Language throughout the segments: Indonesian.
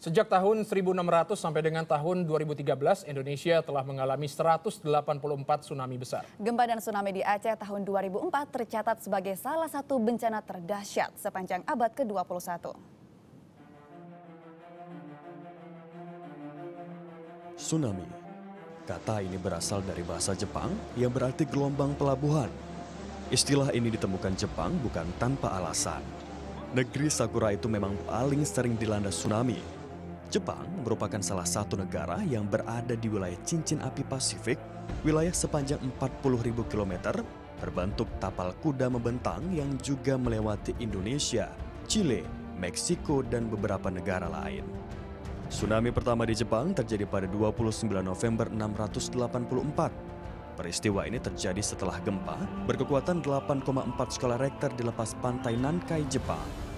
Sejak tahun 1600 sampai dengan tahun 2013, Indonesia telah mengalami 184 tsunami besar. Gempa dan tsunami di Aceh tahun 2004 tercatat sebagai salah satu bencana terdahsyat sepanjang abad ke-21. Tsunami. Kata ini berasal dari bahasa Jepang yang berarti gelombang pelabuhan. Istilah ini ditemukan Jepang bukan tanpa alasan. Negeri Sakura itu memang paling sering dilanda tsunami. Jepang merupakan salah satu negara yang berada di wilayah cincin api Pasifik, wilayah sepanjang 40.000 km, berbentuk tapal kuda membentang yang juga melewati Indonesia, Chile, Meksiko, dan beberapa negara lain. Tsunami pertama di Jepang terjadi pada 29 November 684. Peristiwa ini terjadi setelah gempa berkekuatan 8,4 skala Richter di lepas pantai Nankai, Jepang.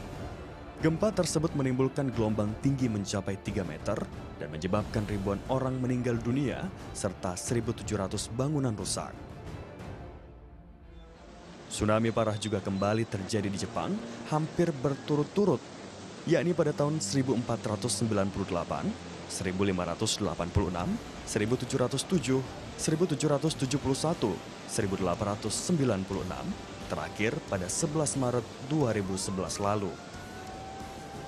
Gempa tersebut menimbulkan gelombang tinggi mencapai 3 meter dan menyebabkan ribuan orang meninggal dunia serta 1.700 bangunan rusak. Tsunami parah juga kembali terjadi di Jepang hampir berturut-turut, yakni pada tahun 1498, 1586, 1707, 1771, 1896, terakhir pada 11 Maret 2011 lalu.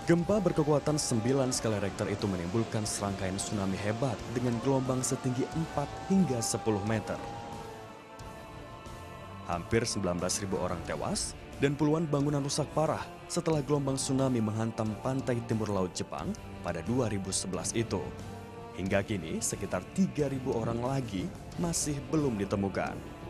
Gempa berkekuatan 9 skala Richter itu menimbulkan serangkaian tsunami hebat dengan gelombang setinggi 4 hingga 10 meter. Hampir 19.000 orang tewas dan puluhan bangunan rusak parah setelah gelombang tsunami menghantam pantai timur laut Jepang pada 2011 itu. Hingga kini sekitar 3.000 orang lagi masih belum ditemukan.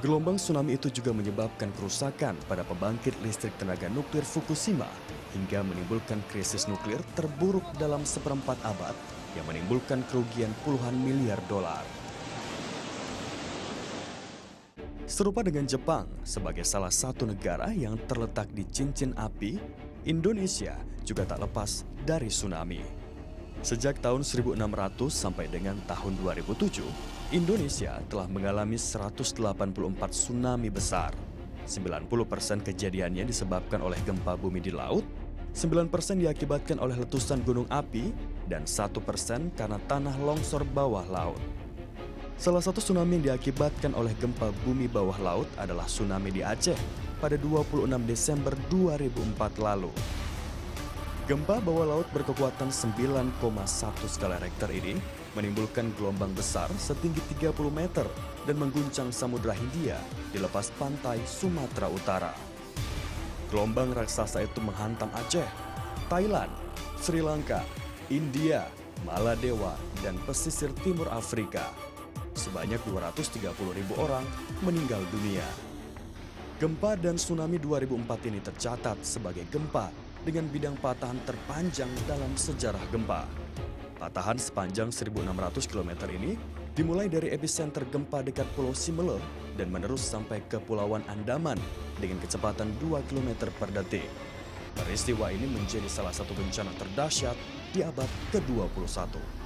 Gelombang tsunami itu juga menyebabkan kerusakan pada pembangkit listrik tenaga nuklir Fukushima hingga menimbulkan krisis nuklir terburuk dalam seperempat abad yang menimbulkan kerugian puluhan miliar dolar. Serupa dengan Jepang sebagai salah satu negara yang terletak di cincin api, Indonesia juga tak lepas dari tsunami. Sejak tahun 1600 sampai dengan tahun 2007, Indonesia telah mengalami 184 tsunami besar. 90% kejadiannya disebabkan oleh gempa bumi di laut, 9% diakibatkan oleh letusan gunung api, dan 1% karena tanah longsor bawah laut. Salah satu tsunami yang diakibatkan oleh gempa bumi bawah laut adalah tsunami di Aceh pada 26 Desember 2004 lalu. Gempa bawah laut berkekuatan 9,1 skala Richter ini menimbulkan gelombang besar setinggi 30 meter dan mengguncang Samudra Hindia di lepas pantai Sumatera Utara. Gelombang raksasa itu menghantam Aceh, Thailand, Sri Lanka, India, Maladewa, dan pesisir timur Afrika. Sebanyak 230.000 orang meninggal dunia. Gempa dan tsunami 2004 ini tercatat sebagai gempa dengan bidang patahan terpanjang dalam sejarah gempa. Patahan sepanjang 1.600 km ini dimulai dari epicenter gempa dekat Pulau Simele dan menerus sampai ke Pulauan Andaman dengan kecepatan 2 km per detik. Peristiwa ini menjadi salah satu bencana terdahsyat di abad ke-21.